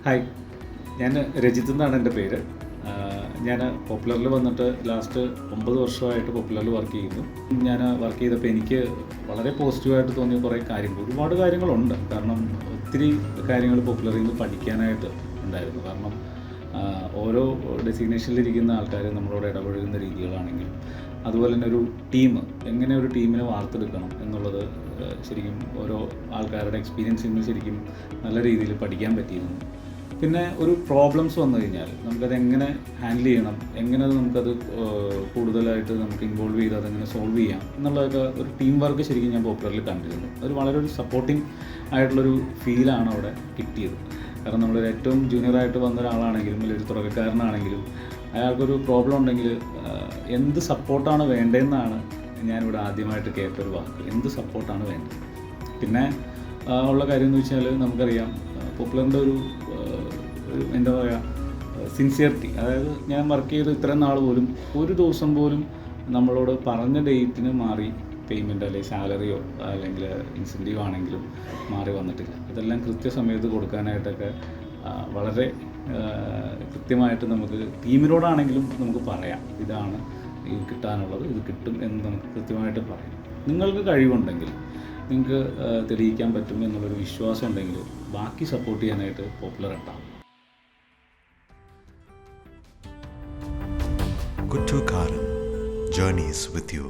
Hi, ഞാൻ രജിത്ത് എന്നാണ് എൻ്റെ പേര്. ഞാൻ പോപ്പുലറിൽ വന്നിട്ട് ലാസ്റ്റ് 9 വർഷമായിട്ട് പോപ്പുലറിൽ വർക്ക് ചെയ്യുന്നു. ഞാൻ വർക്ക് ചെയ്തപ്പോൾ എനിക്ക് വളരെ പോസിറ്റീവായിട്ട് തോന്നിയ കുറേ ഒരുപാട് കാര്യങ്ങളുണ്ട്. കാരണം ഒത്തിരി കാര്യങ്ങൾ പോപ്പുലറിൽ നിന്ന് പഠിക്കാനായിട്ട് ഉണ്ടായിരുന്നു. കാരണം ഓരോ ഡെസിഗ്നേഷനിലിരിക്കുന്ന ആൾക്കാർ നമ്മളോട് ഇടപഴകുന്ന രീതികളാണെങ്കിലും, അതുപോലെ തന്നെ ഒരു ടീം എങ്ങനെ ഒരു ടീമിനെ വാർത്തെടുക്കണം എന്നുള്ളത് ശരിക്കും ഓരോ ആൾക്കാരുടെ എക്സ്പീരിയൻസിൽ നിന്ന് ശരിക്കും നല്ല രീതിയിൽ പഠിക്കാൻ പറ്റിയിരുന്നു. പിന്നെ ഒരു പ്രോബ്ലംസ് വന്നു കഴിഞ്ഞാൽ നമുക്കത് എങ്ങനെ ഹാൻഡിൽ ചെയ്യണം, എങ്ങനെ നമുക്കത് കൂടുതലായിട്ട് നമുക്ക് ഇൻവോൾവ് ചെയ്ത് അതെങ്ങനെ സോൾവ് ചെയ്യാം എന്നുള്ളതൊക്കെ ഒരു ടീം വർക്ക് ശരിക്കും ഞാൻ പോപ്പുലറിൽ കണ്ടിരുന്നു. അത് വളരെ ഒരു സപ്പോർട്ടിങ് ആയിട്ടുള്ളൊരു ഫീലാണ് അവിടെ കിട്ടിയത്. കാരണം നമ്മളൊരു ഏറ്റവും ജൂനിയറായിട്ട് വന്ന ഒരാളാണെങ്കിലും അല്ലെങ്കിൽ ഒരു തുടക്കക്കാരനാണെങ്കിലും അയാൾക്കൊരു പ്രോബ്ലം ഉണ്ടെങ്കിൽ എന്ത് സപ്പോർട്ടാണ് വേണ്ടതെന്നാണ് ഞാനിവിടെ ആദ്യമായിട്ട് കേട്ടൊരു വാക്ക്. എന്ത് സപ്പോർട്ടാണ് വേണ്ടത്. പിന്നെ ഉള്ള കാര്യം എന്ന് വെച്ചാൽ നമുക്കറിയാം പോപ്പുലറിൻ്റെ ഒരു എന്താ പറയുക സിൻസിയറിറ്റി. അതായത് ഞാൻ വർക്ക് ചെയ്ത് ഇത്രയും നാൾ പോലും ഒരു ദിവസം പോലും നമ്മളോട് പറഞ്ഞ ഡേറ്റിന് മാറി പേയ്മെൻറ്റ് അല്ലെങ്കിൽ സാലറിയോ അല്ലെങ്കിൽ ഇൻസെൻറ്റീവ് ആണെങ്കിലും മാറി വന്നിട്ടില്ല. ഇതെല്ലാം കൃത്യസമയത്ത് കൊടുക്കാനായിട്ടൊക്കെ വളരെ കൃത്യമായിട്ട് നമുക്ക് ടീമിനോടാണെങ്കിലും നമുക്ക് പറയാം, ഇതാണ് ഈ കിട്ടാനുള്ളത്, ഇത് കിട്ടും എന്ന് നമുക്ക് കൃത്യമായിട്ട് പറയാം. നിങ്ങൾക്ക് കഴിവുണ്ടെങ്കിൽ, നിങ്ങൾക്ക് തെളിയിക്കാൻ പറ്റും എന്നുള്ളൊരു വിശ്വാസം ഉണ്ടെങ്കിൽ ബാക്കി സപ്പോർട്ട് ചെയ്യാനായിട്ട് പോപ്പുലർ ഉണ്ടാവും. Kuttukaram journeys with you.